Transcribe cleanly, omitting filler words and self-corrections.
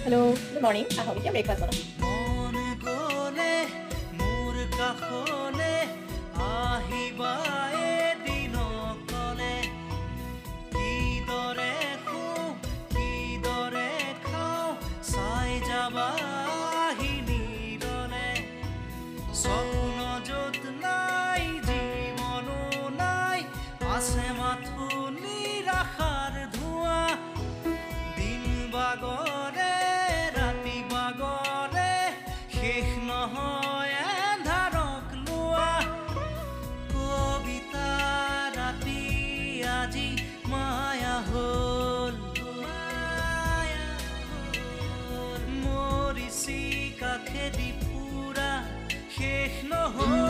Hello, good morning. আহক এতিয়া breakfast বনাম। মন গলে মোৰ কাষলে আহিবা এদিন কলে কিদৰে শুওঁ কিদৰে খাওঁ চাই যাবা আহি নিৰলে স্বপ্ন য'ত নাই জীৱনো নাই আছে মাথো নিৰাশাৰ ধোঁৱা দিন বাগৰে ৰাতি বাগৰে শেষ নহয় এন্ধাৰক লোৱা কবিতা ৰাতি আজি মায়া হ'ল মৰিচি কাষেদি ফুৰা শেষ নহয়